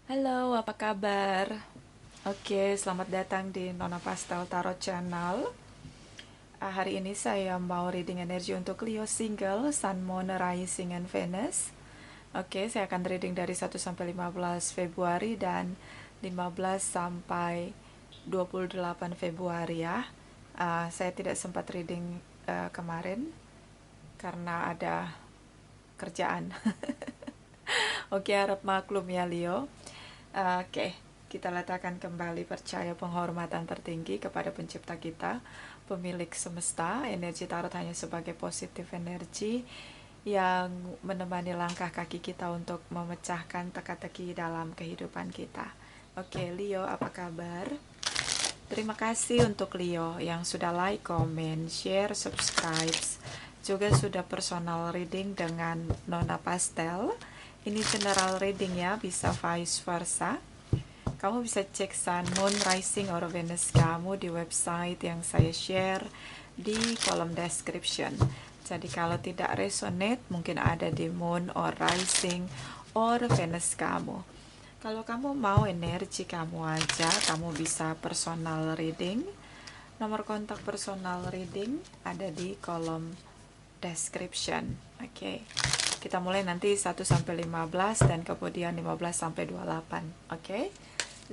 Halo, apa kabar? Oke, selamat datang di Nona Pastel Tarot Channel. Hari ini saya mau reading energi untuk Leo single, Sun, Moon, Rising, and Venus. Oke, saya akan reading dari 1 sampai 15 Februari dan 15 sampai 28 Februari ya. Saya tidak sempat reading kemarin karena ada kerjaan. Oke, harap maklum ya Leo. Oke, kita letakkan kembali percaya penghormatan tertinggi kepada pencipta kita, pemilik semesta. Energi tarot hanya sebagai positif energi yang menemani langkah kaki kita untuk memecahkan teka-teki dalam kehidupan kita. Oke, Leo, apa kabar? Terima kasih untuk Leo yang sudah like, comment, share, subscribe. Juga sudah personal reading dengan Nona Pastel. Ini general reading ya, bisa vice versa. Kamu bisa cek Sun, Moon, Rising, or Venus kamu di website yang saya share di kolom description. Jadi kalau tidak resonate, mungkin ada di Moon or Rising or Venus kamu. Kalau kamu mau energi kamu aja, kamu bisa personal reading. Nomor kontak personal reading ada di kolom description. Oke. Kita mulai nanti 1 sampai 15 dan kemudian 15 sampai 28. Oke.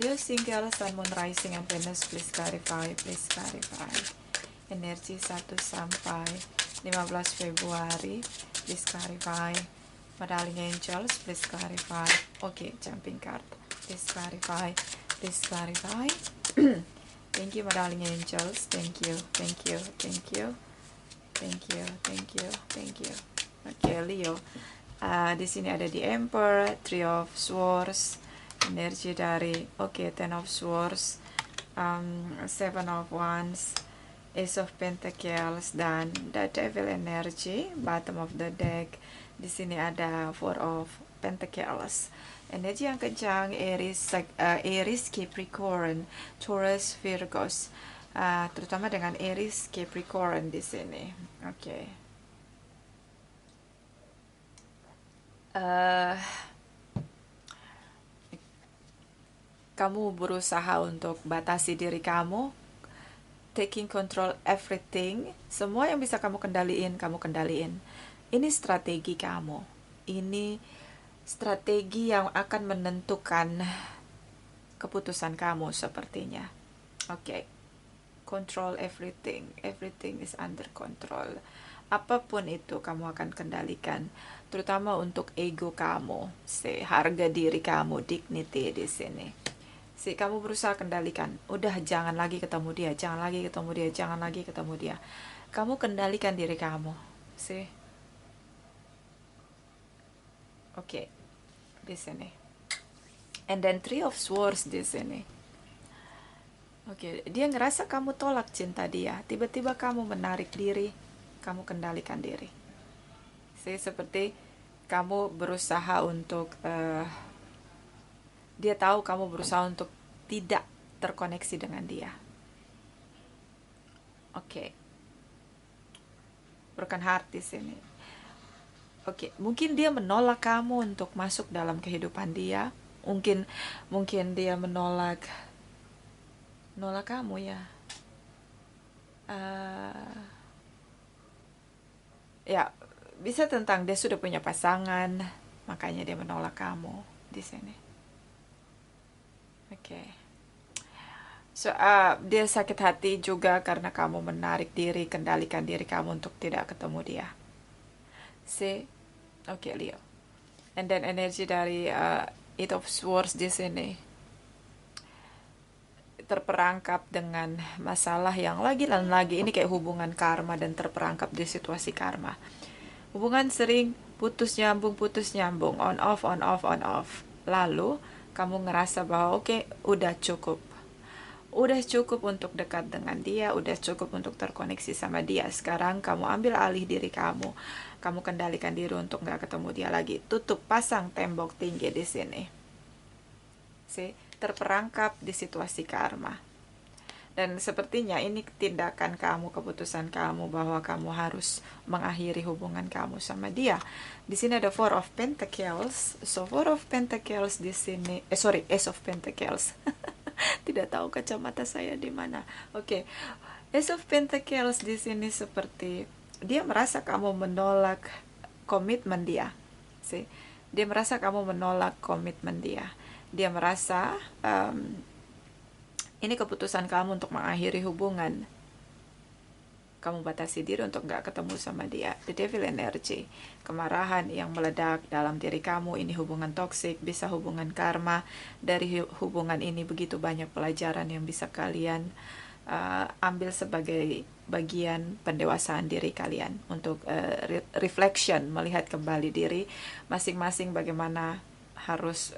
Leo single, Sun, Moon, Rising, and Venus, please clarify, please clarify. Energi 1 sampai 15 Februari, please clarify. Modeling angels, please clarify. Okay, jumping card, please clarify, please clarify. Thank you, modeling angels. Thank you, thank you, thank you, thank you, thank you, thank you. Okay, Leo. Di sini ada di Emperor, Three of Swords, energi dari Ten of Swords, Seven of Wands, Ace of Pentacles, dan The Devil energy, bottom of the deck. Di sini ada Four of Pentacles. Energi yang kencang Aries, Capricorn, Taurus, Virgos. Terutama dengan Aries, Capricorn di sini. Oke. Kamu berusaha untuk batasi diri kamu, taking control everything. Semua yang bisa kamu kendaliin, kamu kendaliin. Ini strategi kamu. Ini strategi yang akan menentukan keputusan kamu sepertinya. Oke. Control everything. Everything is under control. Apapun itu kamu akan kendalikan, terutama untuk ego kamu, harga diri kamu, dignity di sini. Kamu berusaha kendalikan. Udah, jangan lagi ketemu dia, jangan lagi ketemu dia, jangan lagi ketemu dia. Kamu kendalikan diri kamu. Oke. Di sini. And then Three of Swords di sini. Oke, dia ngerasa kamu tolak cinta dia. Tiba-tiba kamu menarik diri, kamu kendalikan diri. Seperti kamu berusaha untuk dia tahu kamu berusaha untuk tidak terkoneksi dengan dia. Oke. Broken heart di sini. Oke, mungkin dia menolak kamu untuk masuk dalam kehidupan dia. Mungkin dia menolak kamu ya. Ya, bisa tentang dia sudah punya pasangan, makanya dia menolak kamu di sini. Oke. Dia sakit hati juga karena kamu menarik diri, kendalikan diri kamu untuk tidak ketemu dia. Oke, Leo. And then energi dari Eight of Swords di sini terperangkap dengan masalah yang lagi dan lagi. Ini kayak hubungan karma dan terperangkap di situasi karma. Hubungan sering putus nyambung, on off, on off, on off. Lalu kamu ngerasa bahwa udah cukup. Udah cukup untuk dekat dengan dia, udah cukup untuk terkoneksi sama dia. Sekarang kamu ambil alih diri kamu. Kamu kendalikan diri untuk nggak ketemu dia lagi. Tutup, pasang tembok tinggi di sini. Terperangkap di situasi karma. Dan sepertinya ini tindakan kamu, keputusan kamu bahwa kamu harus mengakhiri hubungan kamu sama dia. Di sini ada Four of Pentacles. So Four of Pentacles di sini, Ace of Pentacles. Tidak tahu kacamata saya di mana. Oke. Ace of Pentacles di sini seperti dia merasa kamu menolak komitmen dia. See? Dia merasa kamu menolak komitmen dia. Dia merasa ini keputusan kamu untuk mengakhiri hubungan. Kamu batasi diri untuk nggak ketemu sama dia. The Devil Energy. Kemarahan yang meledak dalam diri kamu. Ini hubungan toksik, bisa hubungan karma. Dari hubungan ini begitu banyak pelajaran yang bisa kalian ambil sebagai bagian pendewasaan diri kalian. Untuk reflection, melihat kembali diri masing-masing bagaimana harus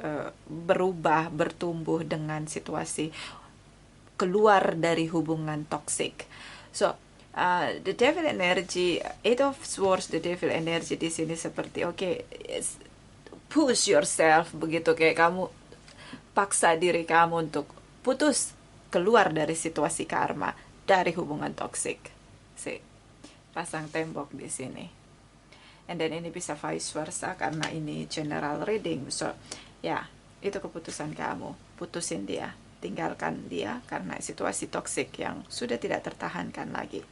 berubah, bertumbuh dengan situasi keluar dari hubungan toxic. So, the devil energy, eight of swords, the devil energy di sini seperti push yourself begitu, kayak kamu paksa diri kamu untuk putus, keluar dari situasi karma, dari hubungan toxic. See, pasang tembok di sini. And then ini bisa vice versa karena ini general reading. So, ya, itu keputusan kamu. Putusin dia, tinggalkan dia karena situasi toksik yang sudah tidak tertahankan lagi.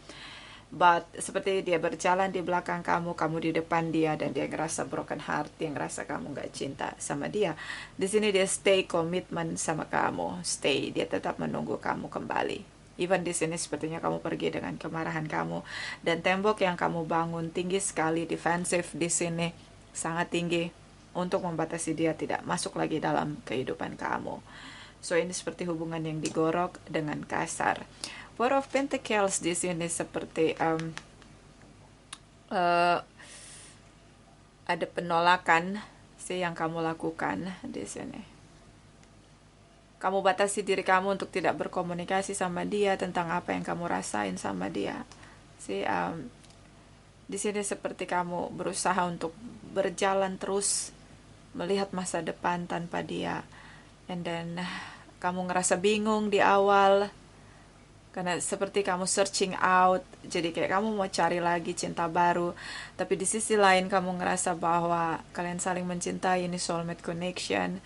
But seperti dia berjalan di belakang kamu, kamu di depan dia, dan dia ngerasa broken heart, dia ngerasa kamu nggak cinta sama dia. Di sini dia stay komitmen sama kamu, stay, dia tetap menunggu kamu kembali. Even di sini sepertinya kamu pergi dengan kemarahan kamu, dan tembok yang kamu bangun tinggi sekali, defensif di sini sangat tinggi untuk membatasi dia tidak masuk lagi dalam kehidupan kamu. So ini seperti hubungan yang digorok dengan kasar. Four of Pentacles di sini seperti ada penolakan sih yang kamu lakukan di sini. Kamu batasi diri kamu untuk tidak berkomunikasi sama dia tentang apa yang kamu rasain sama dia. Di sini seperti kamu berusaha untuk berjalan terus melihat masa depan tanpa dia. And then kamu ngerasa bingung di awal karena seperti kamu searching out, jadi kayak kamu mau cari lagi cinta baru, tapi di sisi lain kamu ngerasa bahwa kalian saling mencintai, ini soulmate connection.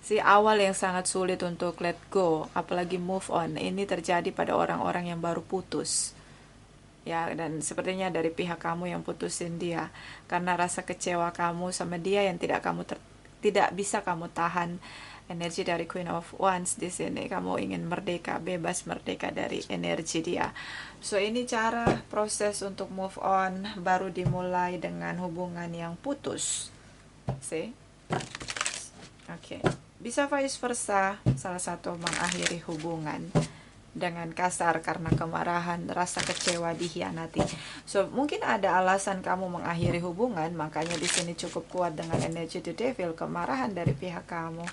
Si awal yang sangat sulit untuk let go, apalagi move on, ini terjadi pada orang-orang yang baru putus. Ya, dan sepertinya dari pihak kamu yang putusin dia karena rasa kecewa kamu sama dia yang tidak bisa kamu tahan. Energi dari Queen of Wands di sini, kamu ingin merdeka, bebas merdeka dari energi dia. So ini cara proses untuk move on baru dimulai dengan hubungan yang putus. See? Oke. Bisa vice versa, salah satu mengakhiri hubungan dengan kasar karena kemarahan, rasa kecewa, dikhianati. So mungkin ada alasan kamu mengakhiri hubungan, makanya di sini cukup kuat dengan energi the devil, kemarahan dari pihak kamu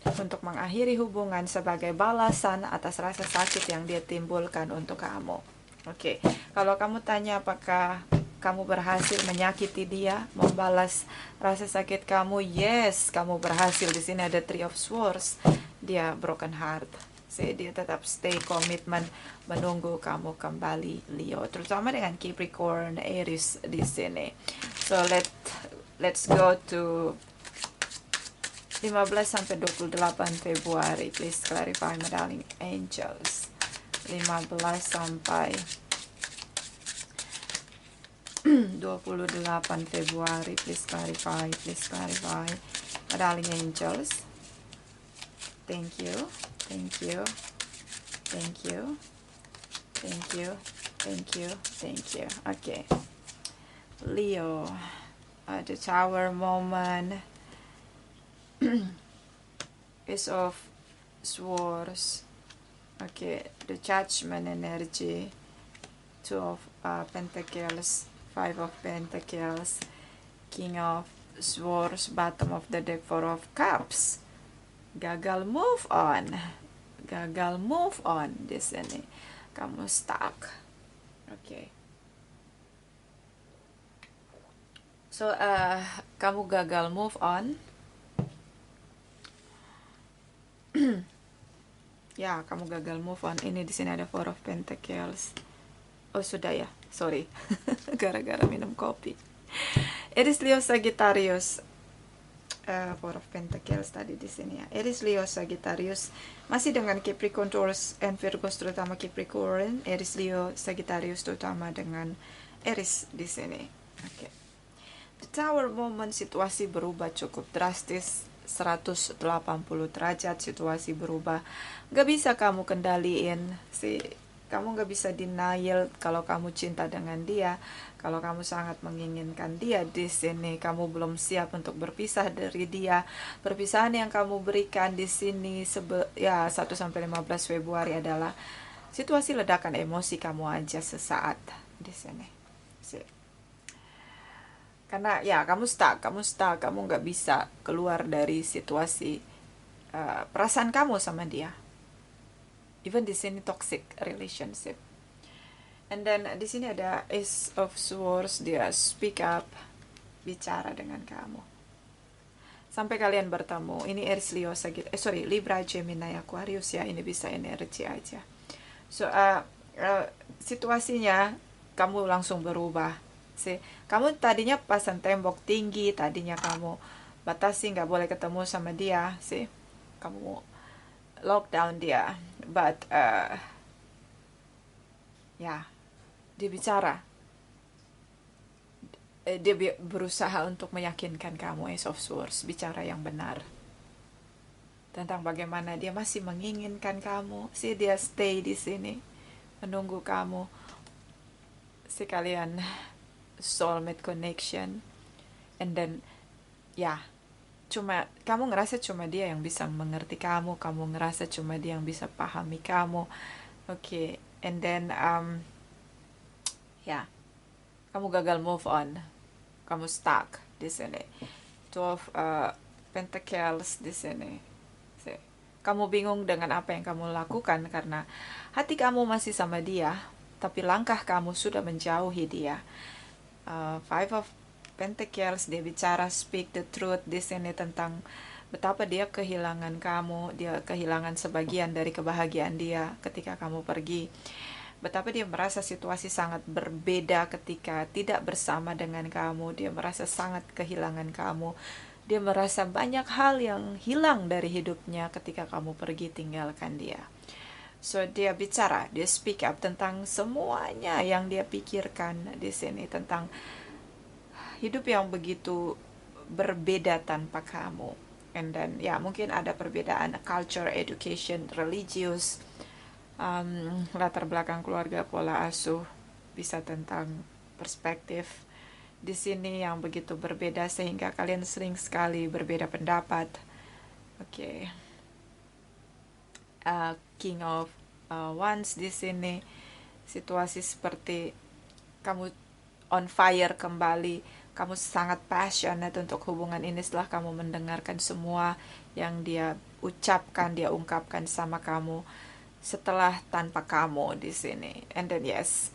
untuk mengakhiri hubungan sebagai balasan atas rasa sakit yang dia timbulkan untuk kamu. Oke, kalau kamu tanya apakah kamu berhasil menyakiti dia, membalas rasa sakit kamu, yes, kamu berhasil. Di sini ada Three of Swords, dia broken heart. Dia tetap stay komitmen menunggu kamu kembali, Leo, terutama dengan Capricorn, Aries di sini. So let's go to 15 sampai 28 Februari. Please clarify, my darling angels. 15 sampai 28 Februari. Please clarify, my darling angels. Thank you. Thank you. Thank you. Thank you. Thank you. Thank you. Okay. Leo, the Tower moment. Ace of Swords. Okay, the Judgment energy. Two of Pentacles. Five of Pentacles. King of Swords. Bottom of the deck. Four of Cups. Gagal move on. Gagal move on di sini. Kamu stuck. Okay. So, kamu gagal move on. ya kamu gagal move on. Ini di sini ada Four of Pentacles. Oh sudah ya, sorry, gara-gara minum kopi. Aries, Leo, Sagittarius. Four of Pentacles tadi di sini ya. Aries, Leo, Sagittarius masih dengan Capricorn, Taurus, and Virgo, terutama Capricorn. Aries, Leo, Sagittarius terutama dengan Aries di sini. Oke. The Tower moment, situasi berubah cukup drastis, 180 derajat situasi berubah. Gak bisa kamu kendaliin sih. Kamu gak bisa denial kalau kamu cinta dengan dia, kalau kamu sangat menginginkan dia di sini. Kamu belum siap untuk berpisah dari dia. Perpisahan yang kamu berikan di sini 1 sampai 15 Februari adalah situasi ledakan emosi kamu aja sesaat di sini. Karena ya kamu stuck, kamu nggak bisa keluar dari situasi perasaan kamu sama dia. Even di sini toxic relationship. And then di sini ada Ace of Swords, dia speak up, bicara dengan kamu. Sampai kalian bertemu. Ini Aries, Leo, Libra, Gemini, Aquarius ya. Ini bisa energi aja. So situasinya kamu langsung berubah. Kamu tadinya pasang tembok tinggi, tadinya kamu batasi nggak boleh ketemu sama dia, kamu lockdown dia, but dia bicara, dia berusaha untuk meyakinkan kamu, Ace of Swords, bicara yang benar tentang bagaimana dia masih menginginkan kamu, dia stay di sini menunggu kamu, kalian soulmate connection. And then cuma kamu ngerasa cuma dia yang bisa mengerti kamu ngerasa cuma dia yang bisa pahami kamu. Oke. And then kamu gagal move on, kamu stuck di sini. 12 Pentacles di sini. Kamu bingung dengan apa yang kamu lakukan karena hati kamu masih sama dia, tapi langkah kamu sudah menjauhi dia. Five of Pentacles, dia bicara speak the truth di sini tentang betapa dia kehilangan kamu, dia kehilangan sebagian dari kebahagiaan dia ketika kamu pergi. Betapa dia merasa situasi sangat berbeda ketika tidak bersama dengan kamu. Dia merasa sangat kehilangan kamu. Dia merasa banyak hal yang hilang dari hidupnya ketika kamu pergi tinggalkan dia. So dia bicara, dia speak up tentang semuanya yang dia pikirkan di sini, tentang hidup yang begitu berbeda tanpa kamu. And then mungkin ada perbedaan culture, education, religious, latar belakang keluarga, pola asuh, bisa tentang perspektif di sini yang begitu berbeda sehingga kalian sering sekali berbeda pendapat. Oke. King of Wands di sini, situasi seperti kamu on fire kembali. Kamu sangat passionate untuk hubungan ini setelah kamu mendengarkan semua yang dia ucapkan, dia ungkapkan sama kamu setelah tanpa kamu di sini. And then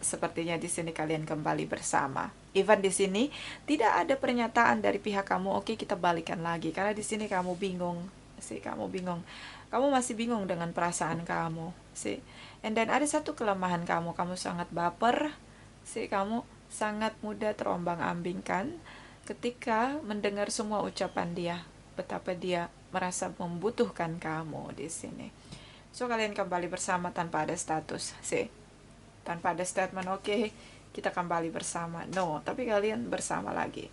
sepertinya di sini kalian kembali bersama. Even di sini tidak ada pernyataan dari pihak kamu, oke, kita balikan lagi, karena di sini kamu bingung. Kamu masih bingung dengan perasaan kamu. And then ada satu kelemahan kamu sangat baper. Kamu sangat mudah terombang-ambingkan ketika mendengar semua ucapan dia, betapa dia merasa membutuhkan kamu di sini. So kalian kembali bersama tanpa ada status, tanpa ada statement, oke, kita kembali bersama. No, tapi kalian bersama lagi.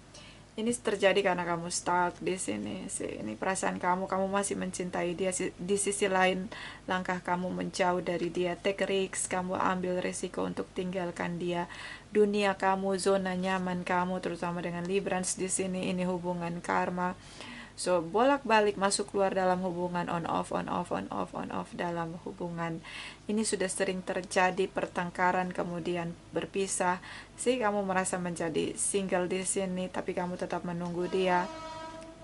Ini terjadi karena kamu stuck di sini. Ini perasaan kamu masih mencintai dia. Di sisi lain, langkah kamu menjauh dari dia. Take risk, kamu ambil risiko untuk tinggalkan dia. Dunia kamu, zona nyaman kamu, terutama dengan Librans di sini. Ini hubungan karma. So bolak-balik masuk keluar dalam hubungan, on off dalam hubungan. Ini sudah sering terjadi pertengkaran kemudian berpisah. Kamu merasa menjadi single di sini, tapi kamu tetap menunggu dia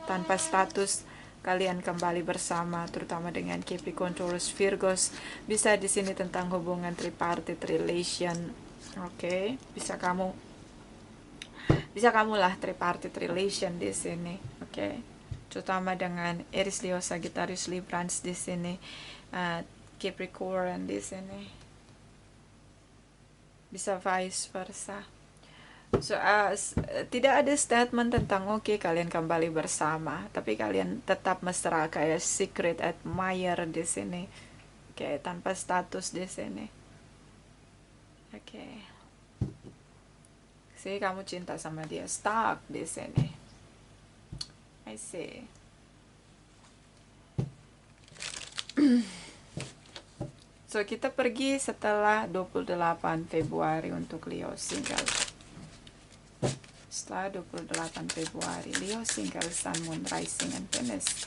tanpa status. Kalian kembali bersama, terutama dengan Capricorn, Taurus, Virgos. Bisa di sini tentang hubungan tripartite relation. Oke, bisa kamu lah tripartite relation di sini. Oke. Terutama dengan Aries, Leo, Sagittarius, Librans di sini. Capricorn di sini. Bisa vice versa. So, tidak ada statement tentang oke, kalian kembali bersama, tapi kalian tetap mesra kayak secret admirer di sini, kayak tanpa status di sini. Oke. See, kamu cinta sama dia, stuck di sini. I see. So, kita pergi setelah 28 Februari untuk Leo single. Setelah 28 Februari, Leo single, Sun, Moon, Rising, and Venus.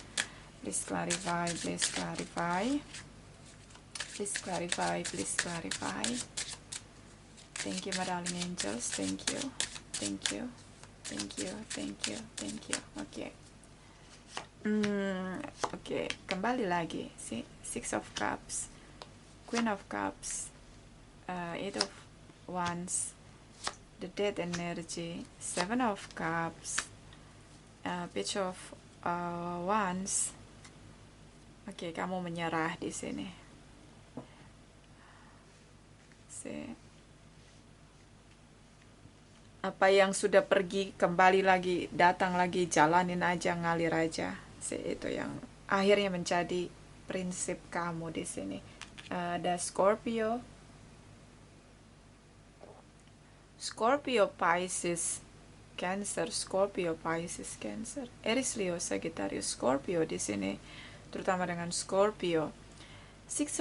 Please clarify, please clarify. Please clarify, please clarify. Thank you, my darling angels. Thank you. Thank you. Thank you. Thank you. Thank you. Oke. Oke, kembali lagi. See? Six of Cups. Queen of Cups, Eight of Wands, the Death energy, Seven of Cups, Page of Wands. Oke, kamu menyerah di sini. See. Apa yang sudah pergi kembali lagi, datang lagi, jalanin aja, ngalir aja. See, itu yang akhirnya menjadi prinsip kamu di sini. Ada Scorpio, Pisces, Cancer, Scorpio, Pisces, Cancer, Aries, Leo, Sagittarius, Scorpio di sini, terutama dengan Scorpio. Six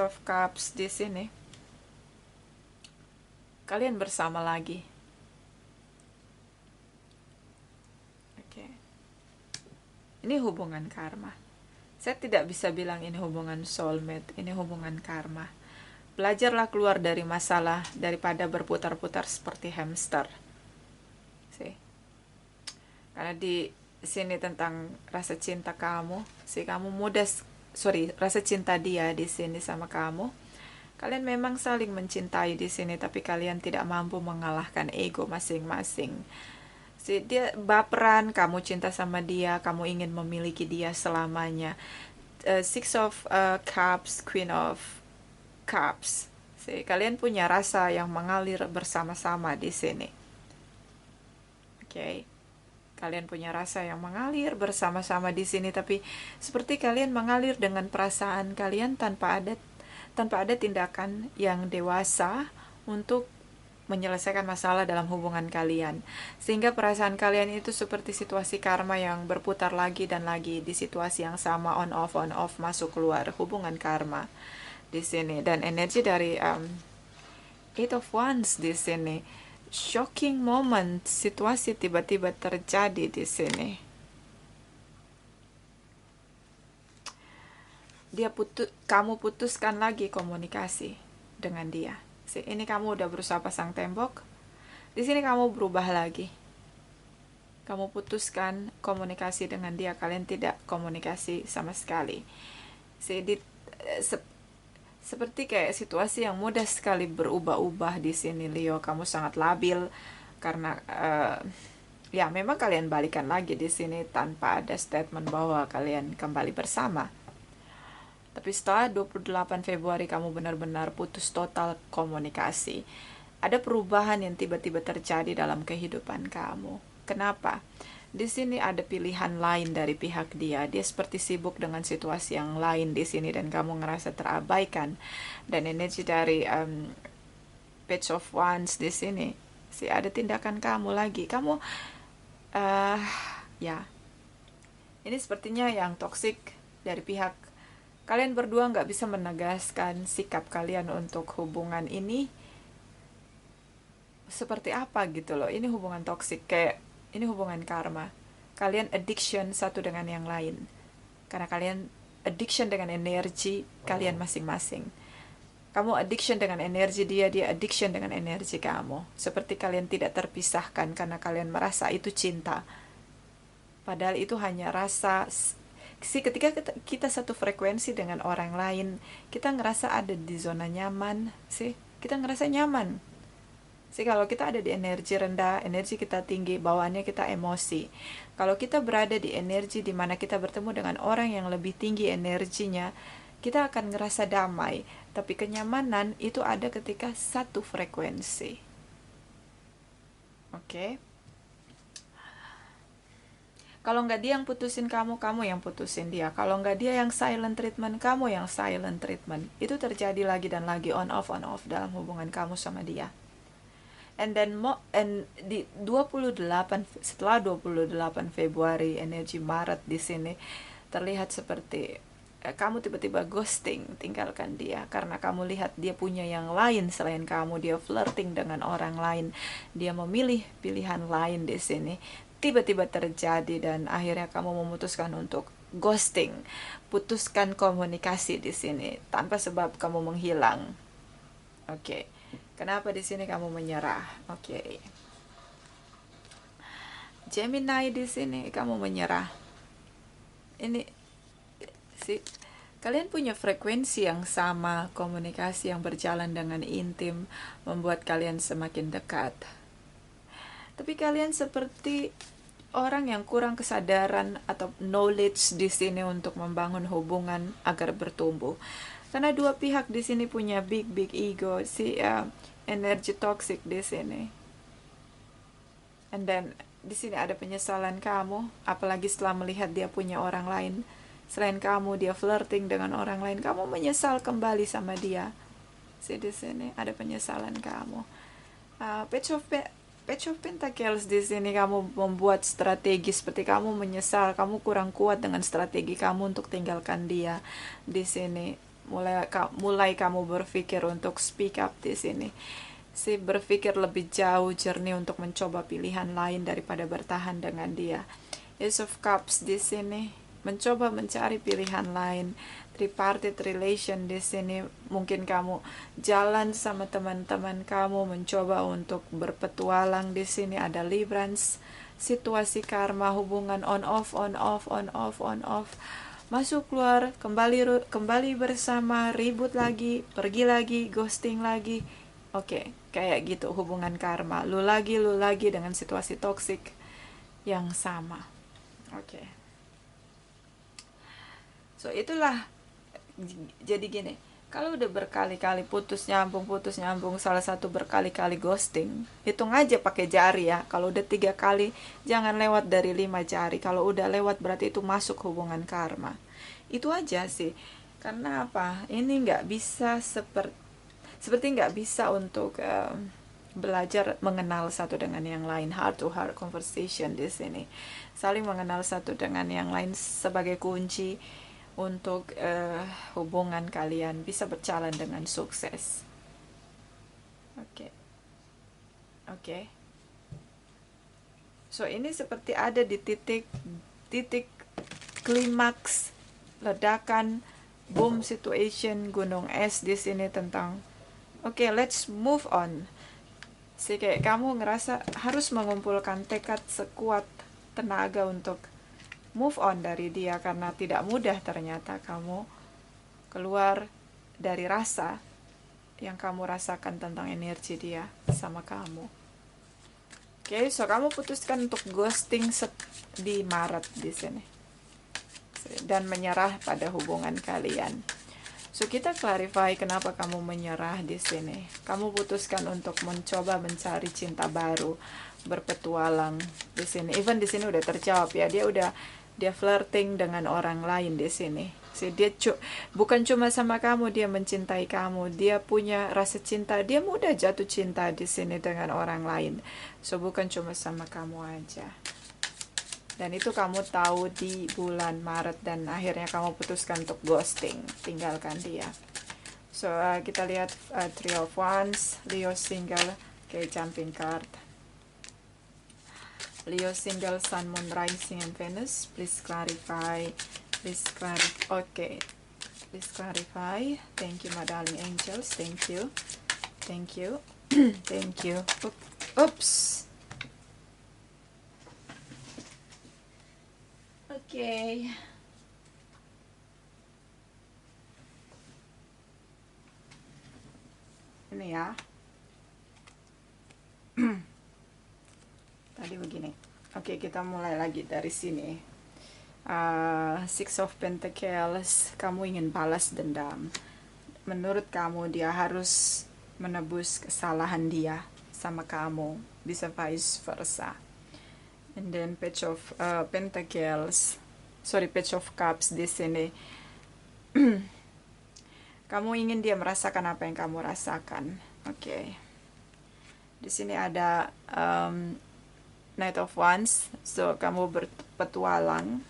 of Cups di sini. Kalian bersama lagi. Oke. Ini hubungan karma. Saya tidak bisa bilang ini hubungan soulmate, ini hubungan karma. Belajarlah keluar dari masalah daripada berputar-putar seperti hamster. See? Karena di sini tentang rasa cinta kamu, kamu rasa cinta dia di sini sama kamu. Kalian memang saling mencintai di sini, tapi kalian tidak mampu mengalahkan ego masing-masing. Dia baperan, kamu cinta sama dia, kamu ingin memiliki dia selamanya. Six of Cups, Queen of Cups. Kalian punya rasa yang mengalir bersama-sama di sini. Oke. Kalian punya rasa yang mengalir bersama-sama di sini, tapi seperti kalian mengalir dengan perasaan kalian tanpa ada tindakan yang dewasa untuk menyelesaikan masalah dalam hubungan kalian, sehingga perasaan kalian itu seperti situasi karma yang berputar lagi dan lagi di situasi yang sama, on off masuk keluar, hubungan karma di sini. Dan energi dari Eight of Wands di sini, shocking moment, situasi tiba-tiba terjadi di sini. Kamu putuskan lagi komunikasi dengan dia. Ini kamu udah berusaha pasang tembok. Di sini kamu berubah lagi. Kamu putuskan komunikasi dengan dia. Kalian tidak komunikasi sama sekali. Seperti kayak situasi yang mudah sekali berubah-ubah di sini, Leo. Kamu sangat labil karena ya memang kalian balikan lagi di sini tanpa ada statement bahwa kalian kembali bersama. Tapi setelah 28 Februari kamu benar-benar putus total komunikasi. Ada perubahan yang tiba-tiba terjadi dalam kehidupan kamu. Kenapa? Di sini ada pilihan lain dari pihak dia. Dia seperti sibuk dengan situasi yang lain di sini dan kamu ngerasa terabaikan. Dan energi dari Page of Wands di sini, ada tindakan kamu lagi. Kamu ya. Ini sepertinya yang toksik dari pihak kalian berdua nggak bisa menegaskan sikap kalian untuk hubungan ini seperti apa gitu loh. Ini hubungan toksik, kayak ini hubungan karma. Kalian addiction satu dengan yang lain. Karena kalian addiction dengan energi kalian masing-masing. Kamu addiction dengan energi dia, dia addiction dengan energi kamu. Seperti kalian tidak terpisahkan karena kalian merasa itu cinta. Padahal itu hanya rasa. Ketika kita satu frekuensi dengan orang lain, kita ngerasa ada di zona nyaman, kita ngerasa nyaman. Kalau kita ada di energi rendah, energi kita tinggi, bawaannya kita emosi. Kalau kita berada di energi di mana kita bertemu dengan orang yang lebih tinggi energinya, kita akan ngerasa damai. Tapi kenyamanan itu ada ketika satu frekuensi. Oke. Kalau nggak dia yang putusin kamu, kamu yang putusin dia. Kalau nggak dia yang silent treatment, kamu yang silent treatment. Itu terjadi lagi dan lagi, on off dalam hubungan kamu sama dia. And then di 28, setelah 28 Februari, energi Maret di sini terlihat seperti kamu tiba-tiba ghosting, tinggalkan dia karena kamu lihat dia punya yang lain selain kamu, dia flirting dengan orang lain, dia memilih pilihan lain di sini. Tiba-tiba terjadi dan akhirnya kamu memutuskan untuk ghosting, putuskan komunikasi di sini tanpa sebab kamu menghilang. Oke. Kenapa di sini kamu menyerah? Oke. Gemini di sini kamu menyerah. Ini sih kalian punya frekuensi yang sama, komunikasi yang berjalan dengan intim membuat kalian semakin dekat. Tapi kalian seperti orang yang kurang kesadaran atau knowledge di sini untuk membangun hubungan agar bertumbuh. Karena dua pihak di sini punya big ego, energi toxic di sini. And then di sini ada penyesalan kamu, apalagi setelah melihat dia punya orang lain selain kamu, dia flirting dengan orang lain, kamu menyesal kembali sama dia. Di sini ada penyesalan kamu. Page of Pentacles di sini kamu membuat strategi seperti kamu menyesal, kamu kurang kuat dengan strategi kamu untuk tinggalkan dia di sini. Mulai kamu berpikir untuk speak up di sini. Berpikir lebih jauh, jernih untuk mencoba pilihan lain daripada bertahan dengan dia. Ace of Cups di sini mencoba mencari pilihan lain. Tripartite relation di sini, mungkin kamu jalan sama teman-teman kamu mencoba untuk berpetualang di sini. Ada Librance, situasi karma, hubungan on off, masuk keluar, kembali bersama, ribut lagi, pergi lagi, ghosting lagi. Oke, kayak gitu hubungan karma. Lu lagi dengan situasi toksik yang sama. Oke. So itulah, jadi gini, kalau udah berkali-kali putus nyambung, salah satu berkali-kali ghosting, hitung aja pakai jari ya. Kalau udah 3 kali, jangan lewat dari 5 jari. Kalau udah lewat berarti itu masuk hubungan karma. Itu aja sih. Karena apa? Ini nggak bisa seperti nggak bisa untuk belajar mengenal satu dengan yang lain, heart to heart conversation di sini. Saling mengenal satu dengan yang lain sebagai kunci untuk hubungan kalian bisa berjalan dengan sukses. Oke. So ini seperti ada di titik klimaks, ledakan, boom situation, gunung es di sini tentang let's move on. Kayak kamu ngerasa harus mengumpulkan tekad sekuat tenaga untuk move on dari dia, karena tidak mudah ternyata kamu keluar dari rasa yang kamu rasakan tentang energi dia sama kamu. So kamu putuskan untuk ghosting di Maret di sini dan menyerah pada hubungan kalian. So kita clarify kenapa kamu menyerah di sini. Kamu putuskan untuk mencoba mencari cinta baru, berpetualang di sini. Even di sini udah terjawab ya, dia flirting dengan orang lain di sini. Dia bukan cuma sama kamu, dia mencintai kamu, dia punya rasa cinta, dia mudah jatuh cinta di sini dengan orang lain. So bukan cuma sama kamu aja. Dan itu kamu tahu di bulan Maret dan akhirnya kamu putuskan untuk ghosting, tinggalkan dia. So kita lihat Three of Wands, Leo single, jumping card. Leo single, Sun, Moon, Rising, and Venus. Please clarify. Okay. Please clarify. Thank you, my darling angels. Thank you. Thank you. Oops. Okay. Ini ya. Tadi begini. Oke, kita mulai lagi dari sini. Six of Pentacles, kamu ingin balas dendam. Menurut kamu dia harus menebus kesalahan dia sama kamu, bisa vice versa. And then Page of Pentacles, Page of Cups di sini. Kamu ingin dia merasakan apa yang kamu rasakan. Oke. Di sini ada Knight of Wands, so kamu berpetualang,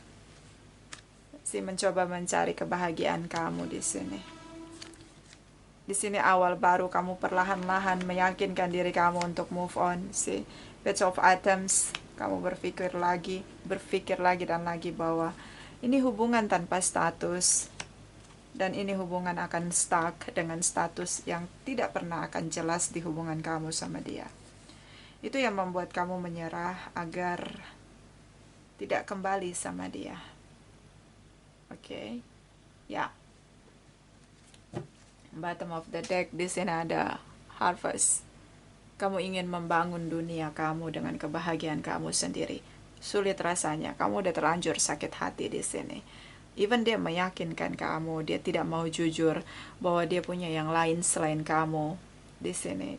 mencoba mencari kebahagiaan kamu di sini. Di sini awal baru, kamu perlahan-lahan meyakinkan diri kamu untuk move on. Page of Atoms, kamu berpikir lagi dan lagi bahwa ini hubungan tanpa status, dan ini hubungan akan stuck dengan status yang tidak pernah akan jelas di hubungan kamu sama dia. Itu yang membuat kamu menyerah agar tidak kembali sama dia. Oke. Ya. Bottom of the deck, di sini ada Harvest. Kamu ingin membangun dunia kamu dengan kebahagiaan kamu sendiri. Sulit rasanya, kamu udah terlanjur sakit hati di sini. Even dia meyakinkan kamu, dia tidak mau jujur bahwa dia punya yang lain selain kamu di sini.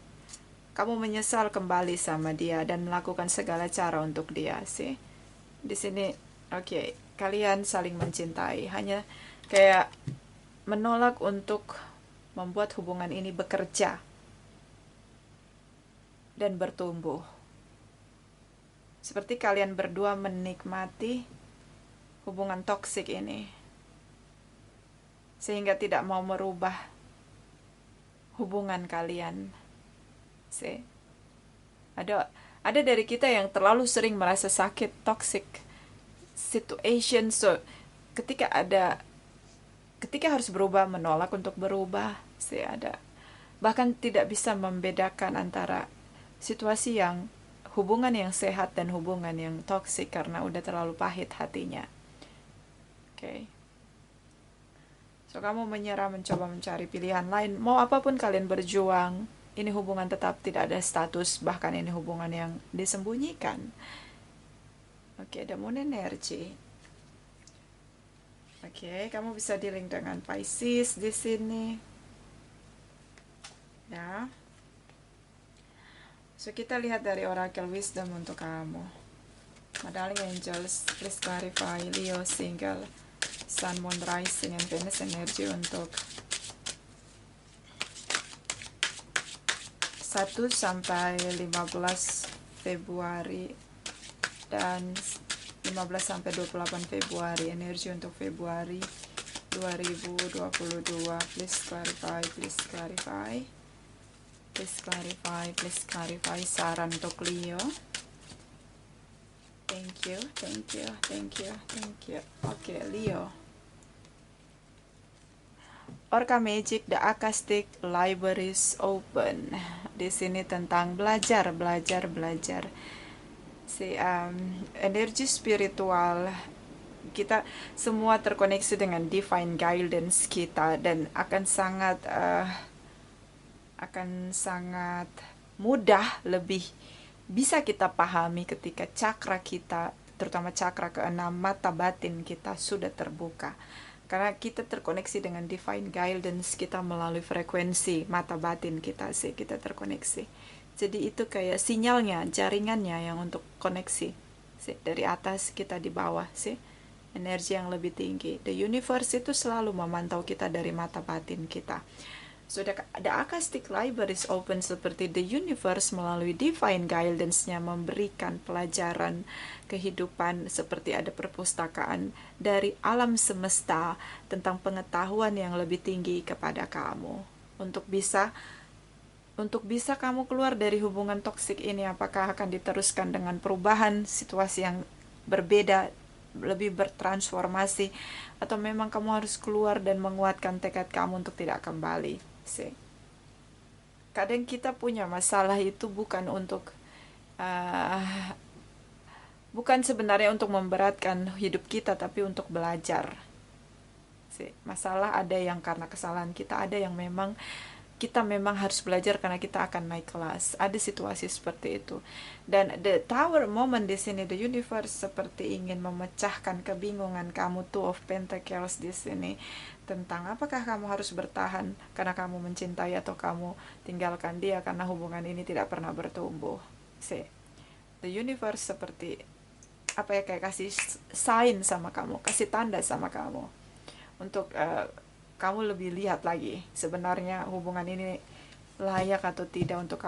Kamu menyesal kembali sama dia dan melakukan segala cara untuk dia sih. Di sini, oke, kalian saling mencintai, hanya kayak menolak untuk membuat hubungan ini bekerja dan bertumbuh. Seperti kalian berdua menikmati hubungan toksik ini, sehingga tidak mau merubah hubungan kalian. Ada dari kita yang terlalu sering merasa sakit toxic situation, so ketika harus berubah, menolak untuk berubah, bahkan tidak bisa membedakan antara situasi yang hubungan yang sehat dan hubungan yang toksik karena udah terlalu pahit hatinya. Oke. So kamu menyerah, mencoba mencari pilihan lain. Mau apapun kalian berjuang, ini hubungan tetap tidak ada status, bahkan ini hubungan yang disembunyikan. Oke, the Moon energy. Oke, kamu bisa dealing dengan Pisces di sini. Ya. So kita lihat dari Oracle Wisdom untuk kamu. My darling angels, please clarify Leo single, Sun, Moon, Rising, and Venus energy untuk 1 sampai 15 Februari dan 15 sampai 28 Februari. Energi untuk Februari 2022. Please clarify, please clarify. Please clarify, please clarify. Saran untuk Leo. Thank you, thank you, thank you, thank you. Oke, Leo. Orca Magic, the Akashic Libraries Open. Di sini tentang belajar. Energi spiritual kita semua terkoneksi dengan divine guidance kita, dan akan sangat mudah, lebih bisa kita pahami ketika cakra kita, terutama cakra keenam, mata batin kita sudah terbuka. Karena kita terkoneksi dengan divine guidance kita melalui frekuensi mata batin kita kita terkoneksi. Jadi itu kayak sinyalnya, jaringannya yang untuk koneksi. Dari atas kita di bawah energi yang lebih tinggi. The universe itu selalu memantau kita dari mata batin kita. So the Akashic Libraries Open, seperti the universe melalui divine guidance-nya memberikan pelajaran kehidupan, seperti ada perpustakaan dari alam semesta tentang pengetahuan yang lebih tinggi kepada kamu. Untuk bisa kamu keluar dari hubungan toksik ini, apakah akan diteruskan dengan perubahan situasi yang berbeda, lebih bertransformasi, atau memang kamu harus keluar dan menguatkan tekad kamu untuk tidak kembali. Kadang kita punya masalah itu bukan sebenarnya untuk memberatkan hidup kita, tapi untuk belajar. Masalah ada yang karena kesalahan kita, ada yang memang kita memang harus belajar karena kita akan naik kelas. Ada situasi seperti itu. Dan the tower moment di sini, the universe seperti ingin memecahkan kebingungan kamu, two of pentacles di sini, tentang apakah kamu harus bertahan karena kamu mencintai atau kamu tinggalkan dia karena hubungan ini tidak pernah bertumbuh. See, the universe seperti apa ya, kayak kasih sign sama kamu, kasih tanda sama kamu untuk kamu lebih lihat lagi sebenarnya hubungan ini layak atau tidak untuk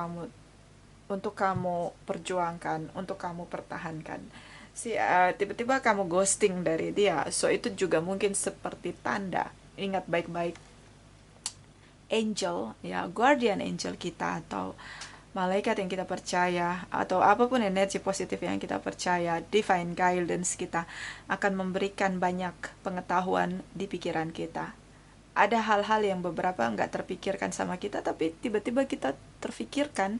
kamu perjuangkan, untuk kamu pertahankan. Tiba-tiba kamu ghosting dari dia, so itu juga mungkin seperti tanda. Ingat baik-baik, angel, ya, guardian angel kita atau malaikat yang kita percaya atau apapun energi positif yang kita percaya, divine guidance kita akan memberikan banyak pengetahuan di pikiran kita. Ada hal-hal yang beberapa nggak terpikirkan sama kita, tapi tiba-tiba kita terfikirkan.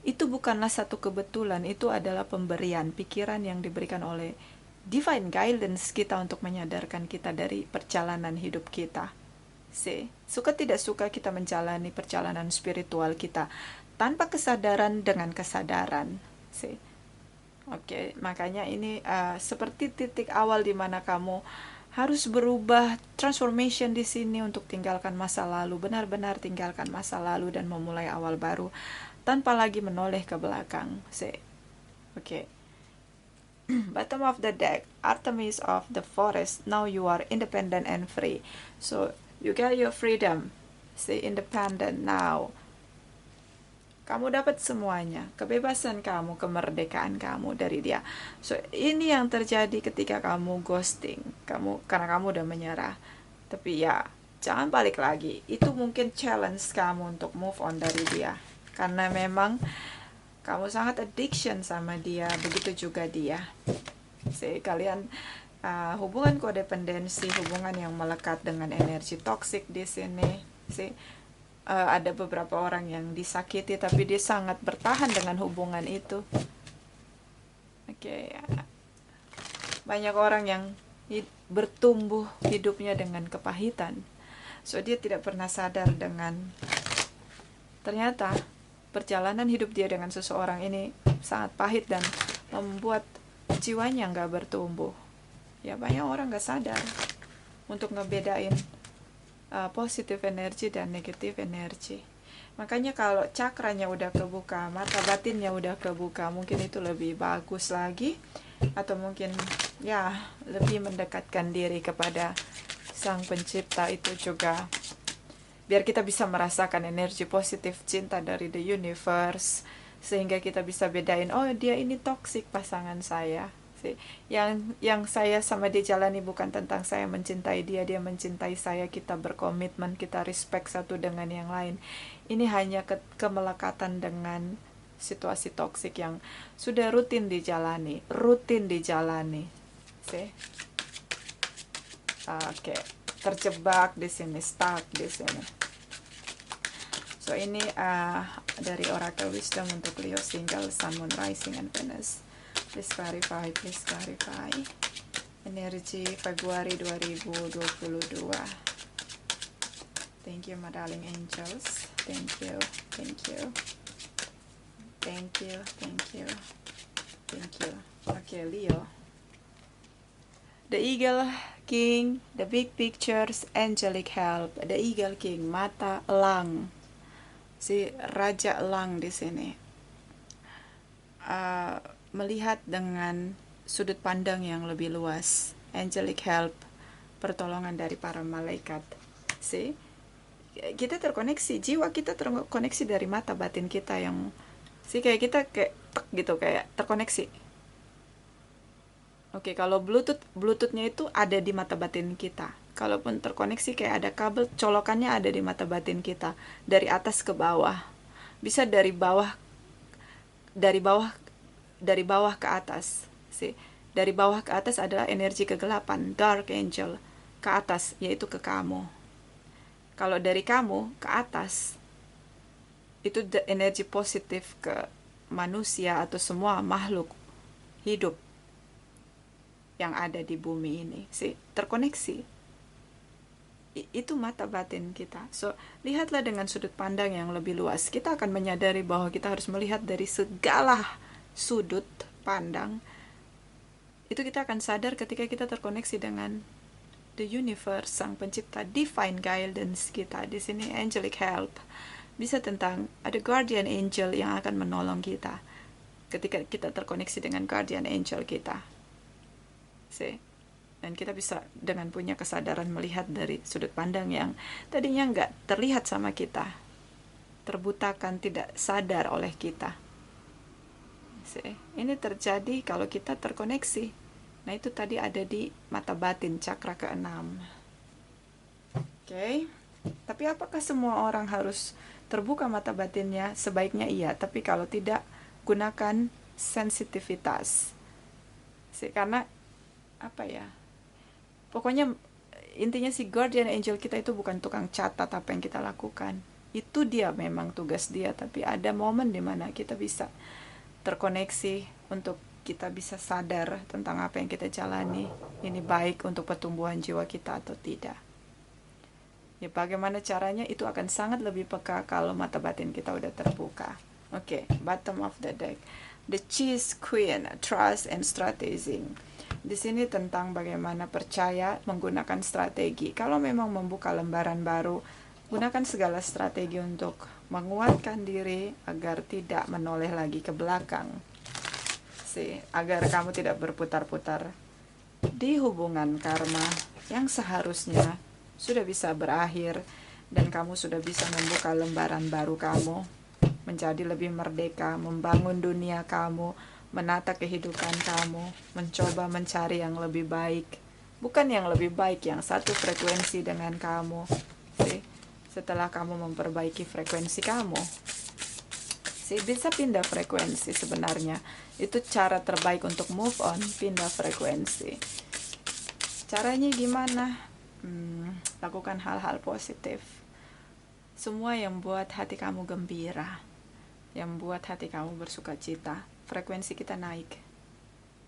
Itu bukanlah satu kebetulan, itu adalah pemberian pikiran yang diberikan oleh divine guidance kita untuk menyadarkan kita dari perjalanan hidup kita. Suka tidak suka kita menjalani perjalanan spiritual kita tanpa kesadaran dengan kesadaran. Oke, makanya ini seperti titik awal di mana kamu harus berubah, transformation di sini untuk tinggalkan masa lalu, benar-benar tinggalkan masa lalu dan memulai awal baru tanpa lagi menoleh ke belakang. Oke. Bottom of the deck, Artemis of the forest. Now you are independent and free. So you get your freedom. Independent now. Kamu dapat semuanya, kebebasan kamu, kemerdekaan kamu dari dia. So, ini yang terjadi ketika kamu ghosting, karena kamu udah menyerah. Tapi ya, jangan balik lagi. Itu mungkin challenge kamu untuk move on dari dia. Karena memang kamu sangat addiction sama dia, begitu juga dia. Kalian hubungan kodependensi, hubungan yang melekat dengan energi toksik di sini. Ada beberapa orang yang disakiti tapi dia sangat bertahan dengan hubungan itu. Banyak orang yang bertumbuh hidupnya dengan kepahitan, so dia tidak pernah sadar dengan ternyata perjalanan hidup dia dengan seseorang ini sangat pahit dan membuat jiwanya nggak bertumbuh. Ya, banyak orang nggak sadar untuk ngebedain positif energi dan negatif energi. Makanya kalau cakranya udah kebuka, mata batinnya udah kebuka, mungkin itu lebih bagus lagi, atau mungkin ya lebih mendekatkan diri kepada Sang Pencipta itu juga, biar kita bisa merasakan energi positif cinta dari the universe, sehingga kita bisa bedain, oh dia ini toksik pasangan saya. Yang saya sama dia jalani bukan tentang saya mencintai dia, dia mencintai saya, kita berkomitmen, kita respect satu dengan yang lain. Ini hanya kemelekatan dengan situasi toksik yang sudah rutin dijalani. Terjebak di sini, stuck di sini. So ini dari Oracle Wisdom untuk Leo single, Sun, Moon, Rising, and Venus. Please clarify. Energi Februari 2022. Thank you, my darling angels. Thank you. Okay, Leo. The Eagle King, the big pictures, angelic help. The Eagle King, mata elang. Raja elang di sini. Melihat dengan sudut pandang yang lebih luas, angelic help, pertolongan dari para malaikat. Kita terkoneksi, jiwa kita terkoneksi dari mata batin kita yang kayak kita kayak gitu, kayak terkoneksi. Kalau bluetoothnya itu ada di mata batin kita. Kalaupun terkoneksi kayak ada kabel, colokannya ada di mata batin kita, dari atas ke bawah. Bisa dari bawah ke atas. Dari bawah ke atas adalah energi kegelapan, dark angel. Ke atas yaitu ke kamu. Kalau dari kamu ke atas itu energi positif ke manusia atau semua makhluk hidup yang ada di bumi ini. Terkoneksi. Itu mata batin kita. So, lihatlah dengan sudut pandang yang lebih luas. Kita akan menyadari bahwa kita harus melihat dari segala sudut pandang. Itu kita akan sadar ketika kita terkoneksi dengan the universe, sang pencipta, divine guidance kita. Di sini angelic help. Bisa tentang ada guardian angel yang akan menolong kita ketika kita terkoneksi dengan guardian angel kita. See? Dan kita bisa dengan punya kesadaran melihat dari sudut pandang yang tadinya nggak terlihat sama kita, terbutakan, tidak sadar oleh kita. Ini terjadi kalau kita terkoneksi. Nah, itu tadi ada di mata batin, cakra ke-6. Oke. Tapi apakah semua orang harus terbuka mata batinnya? Sebaiknya iya, tapi kalau tidak, gunakan sensitivitas. Karena apa ya? Pokoknya intinya si guardian angel kita itu bukan tukang catat apa yang kita lakukan. Itu dia memang tugas dia, tapi ada momen di mana kita bisa terkoneksi untuk kita bisa sadar tentang apa yang kita jalani. Ini baik untuk pertumbuhan jiwa kita atau tidak. Ya, bagaimana caranya itu akan sangat lebih peka kalau mata batin kita udah terbuka. Oke, bottom of the deck. The Cheese Queen, Trust and Strategy. Di sini tentang bagaimana percaya menggunakan strategi. Kalau memang membuka lembaran baru, gunakan segala strategi untuk menguatkan diri agar tidak menoleh lagi ke belakang. Agar kamu tidak berputar-putar di hubungan karma yang seharusnya sudah bisa berakhir dan kamu sudah bisa membuka lembaran baru kamu, menjadi lebih merdeka, membangun dunia kamu, menata kehidupan kamu, mencoba mencari yang lebih baik, bukan yang lebih baik, yang satu frekuensi dengan kamu. Setelah kamu memperbaiki frekuensi kamu, bisa pindah frekuensi. Sebenarnya itu cara terbaik untuk move on, pindah frekuensi. Caranya gimana? Lakukan hal-hal positif, semua yang buat hati kamu gembira, yang buat hati kamu bersuka cita. Frekuensi kita naik.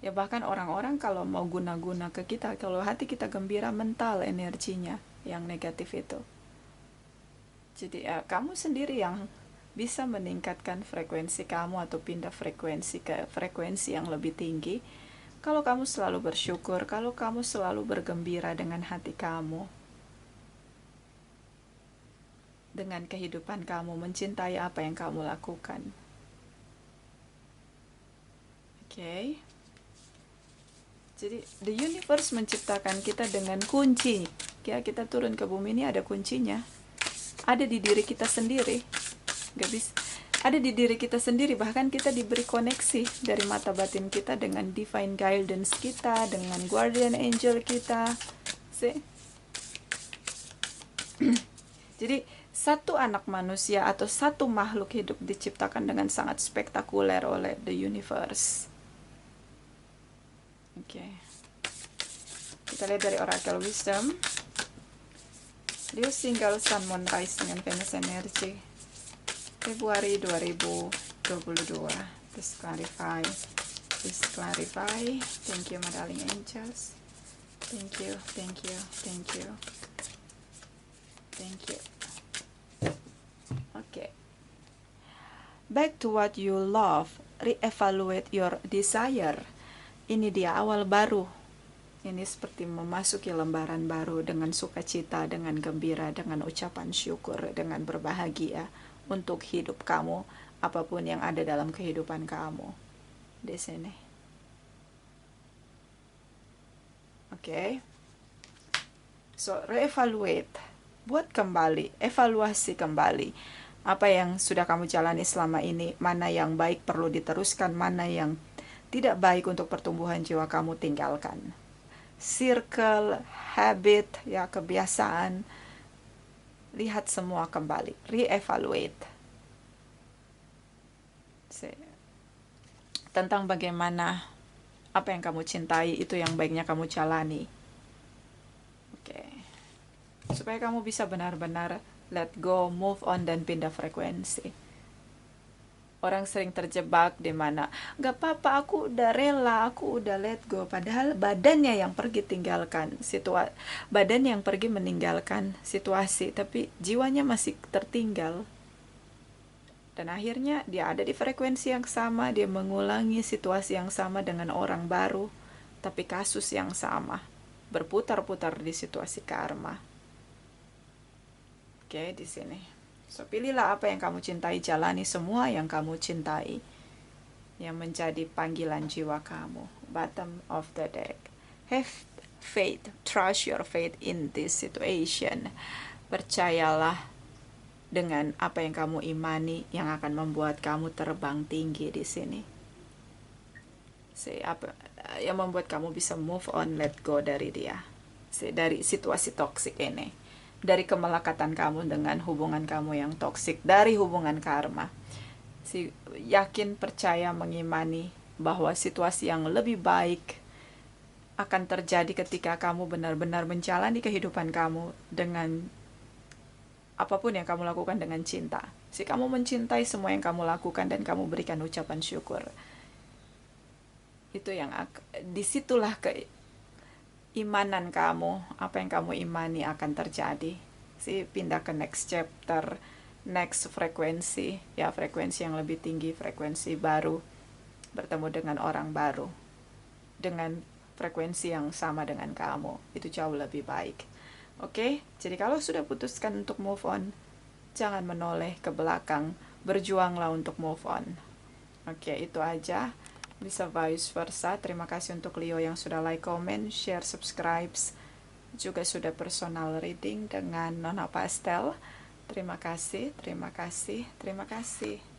Ya, bahkan orang-orang kalau mau guna-guna ke kita, kalau hati kita gembira, mental energinya yang negatif itu. Jadi kamu sendiri yang bisa meningkatkan frekuensi kamu atau pindah frekuensi ke frekuensi yang lebih tinggi. Kalau kamu selalu bersyukur, kalau kamu selalu bergembira dengan hati kamu, dengan kehidupan kamu, mencintai apa yang kamu lakukan. Oke. Jadi the universe menciptakan kita dengan kunci. Kita turun ke bumi ini ada kuncinya. Ada di diri kita sendiri. Gak bisa. Ada di diri kita sendiri. Bahkan kita diberi koneksi dari mata batin kita dengan divine guidance kita, dengan guardian angel kita. Jadi satu anak manusia atau satu makhluk hidup diciptakan dengan sangat spektakuler oleh the universe. Oke. Kita lihat dari Oracle Wisdom. Leo single Sun Moon Rising and Venus Energy Februari 2022. Please clarify. Please clarify. Thank you, my darling angels. Thank you, thank you, thank you. Thank you. Okay. Back to what you love. Reevaluate your desire. Ini dia awal baru. Ini seperti memasuki lembaran baru dengan sukacita, dengan gembira, dengan ucapan syukur, dengan berbahagia untuk hidup kamu, apapun yang ada dalam kehidupan kamu di sini. Oke. So, reevaluate. Buat kembali, evaluasi kembali. Apa yang sudah kamu jalani selama ini, mana yang baik perlu diteruskan, mana yang tidak baik untuk pertumbuhan jiwa kamu, tinggalkan. Circle, habit, ya kebiasaan, lihat semua kembali, reevaluate. Tentang bagaimana apa yang kamu cintai itu yang baiknya kamu jalani. Oke. Supaya kamu bisa benar-benar let go, move on, dan pindah frekuensi. Orang sering terjebak di mana nggak apa-apa, aku udah rela, aku udah let go, padahal badannya yang pergi tinggalkan badan yang pergi meninggalkan situasi, tapi jiwanya masih tertinggal. Dan akhirnya dia ada di frekuensi yang sama, dia mengulangi situasi yang sama dengan orang baru, tapi kasus yang sama, berputar-putar di situasi karma. Oke, di sini. So, pilihlah apa yang kamu cintai, jalani semua yang kamu cintai, yang menjadi panggilan jiwa kamu. Bottom of the deck. Have faith, trust your faith in this situation. Percayalah dengan apa yang kamu imani yang akan membuat kamu terbang tinggi di sini. Apa yang membuat kamu bisa move on, let go dari dia. Dari situasi toksik ini. Dari kemelekatan kamu dengan hubungan kamu yang toksik, dari hubungan karma. Yakin, percaya, mengimani bahwa situasi yang lebih baik akan terjadi ketika kamu benar-benar menjalani kehidupan kamu dengan apapun yang kamu lakukan dengan cinta. Kamu mencintai semua yang kamu lakukan dan kamu berikan ucapan syukur. Itu yang disitulah keimanan kamu, apa yang kamu imani akan terjadi. Pindah ke next chapter, next frekuensi, ya frekuensi yang lebih tinggi, frekuensi baru, bertemu dengan orang baru, dengan frekuensi yang sama dengan kamu, itu jauh lebih baik. Oke, jadi kalau sudah putuskan untuk move on, jangan menoleh ke belakang, berjuanglah untuk move on. Oke, itu aja. Bisa vice versa. Terima kasih untuk Leo yang sudah like, comment, share, subscribe, juga sudah personal reading dengan Nona Pastel. Terima kasih, terima kasih, terima kasih.